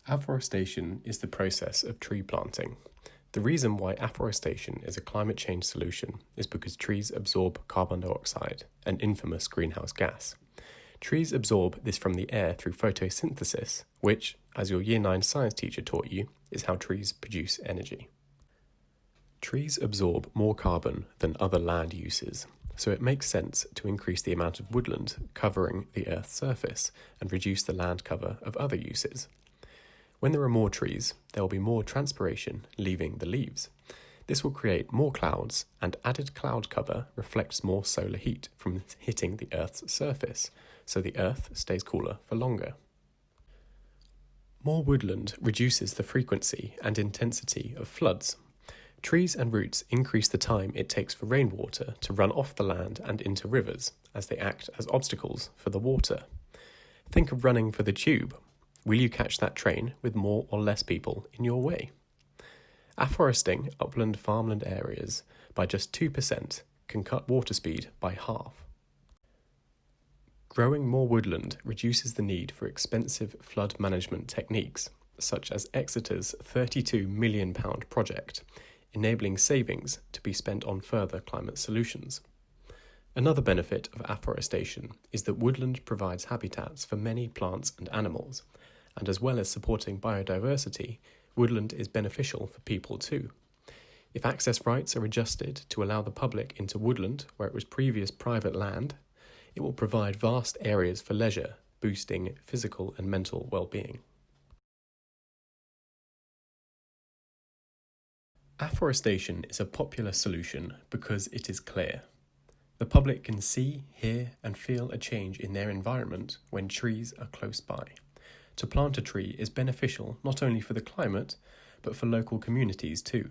Afforestation is the process of tree planting. The reason why afforestation is a climate change solution is because trees absorb carbon dioxide, an infamous greenhouse gas. Trees absorb this from the air through photosynthesis, which, as your Year 9 science teacher taught you, is how trees produce energy. Trees absorb more carbon than other land uses, so it makes sense to increase the amount of woodland covering the Earth's surface and reduce the land cover of other uses. When there are more trees, there will be more transpiration leaving the leaves. This will create more clouds, and added cloud cover reflects more solar heat from hitting the Earth's surface, so the Earth stays cooler for longer. More woodland reduces the frequency and intensity of floods. Trees and roots increase the time it takes for rainwater to run off the land and into rivers, as they act as obstacles for the water. Think of running for the tube. Will you catch that train with more or less people in your way? Afforesting upland farmland areas by just 2% can cut water speed by half. Growing more woodland reduces the need for expensive flood management techniques, such as Exeter's £32 million project, enabling savings to be spent on further climate solutions. Another benefit of afforestation is that woodland provides habitats for many plants and animals, and as well as supporting biodiversity, woodland is beneficial for people too. If access rights are adjusted to allow the public into woodland where it was previous private land, it will provide vast areas for leisure, boosting physical and mental well-being. Afforestation is a popular solution because it is clear. The public can see, hear, and feel a change in their environment when trees are close by. To plant a tree is beneficial not only for the climate, but for local communities too.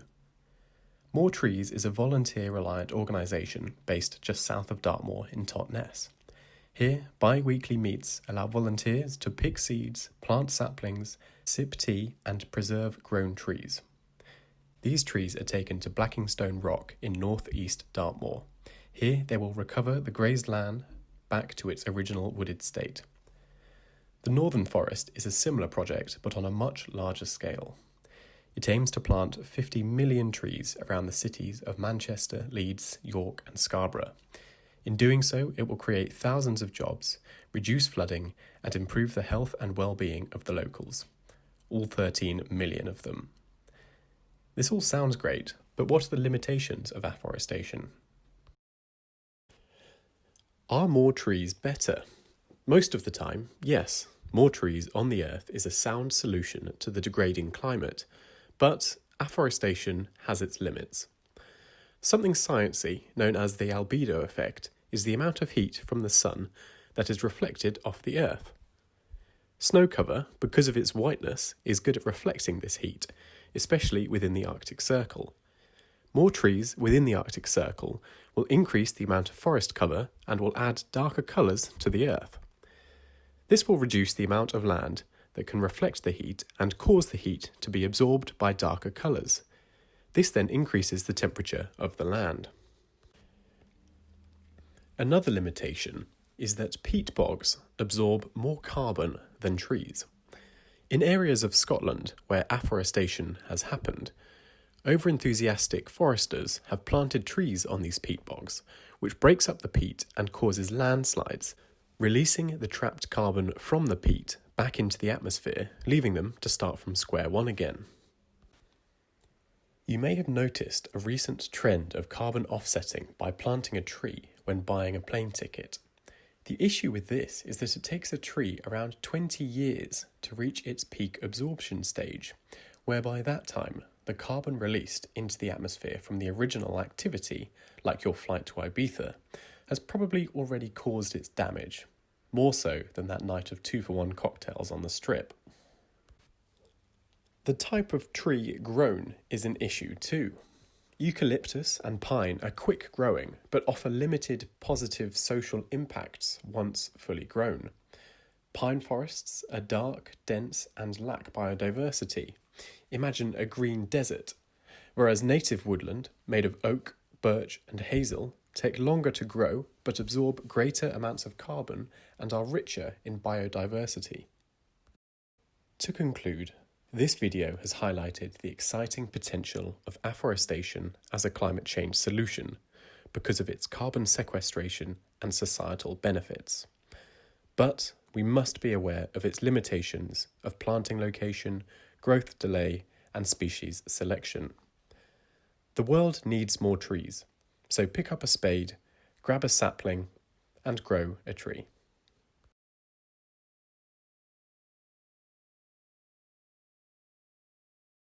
More Trees is a volunteer-reliant organisation based just south of Dartmoor in Totnes. Here, bi-weekly meets allow volunteers to pick seeds, plant saplings, sip tea, and preserve grown trees. These trees are taken to Blackingstone Rock in north-east Dartmoor. Here they will recover the grazed land back to its original wooded state. The Northern Forest is a similar project, but on a much larger scale. It aims to plant 50 million trees around the cities of Manchester, Leeds, York and Scarborough. In doing so, it will create thousands of jobs, reduce flooding and improve the health and well-being of the locals. All 13 million of them. This all sounds great, but what are the limitations of afforestation? Are more trees better? Most of the time, yes, more trees on the earth is a sound solution to the degrading climate, but afforestation has its limits. Something sciencey, known as the albedo effect, is the amount of heat from the sun that is reflected off the earth. Snow cover, because of its whiteness, is good at reflecting this heat, especially within the Arctic Circle. More trees within the Arctic Circle will increase the amount of forest cover and will add darker colours to the earth. This will reduce the amount of land that can reflect the heat and cause the heat to be absorbed by darker colours. This then increases the temperature of the land. Another limitation is that peat bogs absorb more carbon than trees. In areas of Scotland where afforestation has happened, over-enthusiastic foresters have planted trees on these peat bogs, which breaks up the peat and causes landslides, releasing the trapped carbon from the peat back into the atmosphere, leaving them to start from square one again. You may have noticed a recent trend of carbon offsetting by planting a tree when buying a plane ticket. The issue with this is that it takes a tree around 20 years to reach its peak absorption stage, whereby that time the carbon released into the atmosphere from the original activity, like your flight to Ibiza, has probably already caused its damage, more so than that night of 2-for-1 cocktails on the strip. The type of tree grown is an issue too. Eucalyptus and pine are quick growing, but offer limited positive social impacts once fully grown. Pine forests are dark, dense, and lack biodiversity. Imagine a green desert, whereas native woodland, made of oak, birch, and hazel, take longer to grow but absorb greater amounts of carbon and are richer in biodiversity. To conclude, This video has highlighted the exciting potential of afforestation as a climate change solution because of its carbon sequestration and societal benefits. But we must be aware of its limitations of planting location, growth delay, and species selection. The world needs more trees, so pick up a spade, grab a sapling, and grow a tree.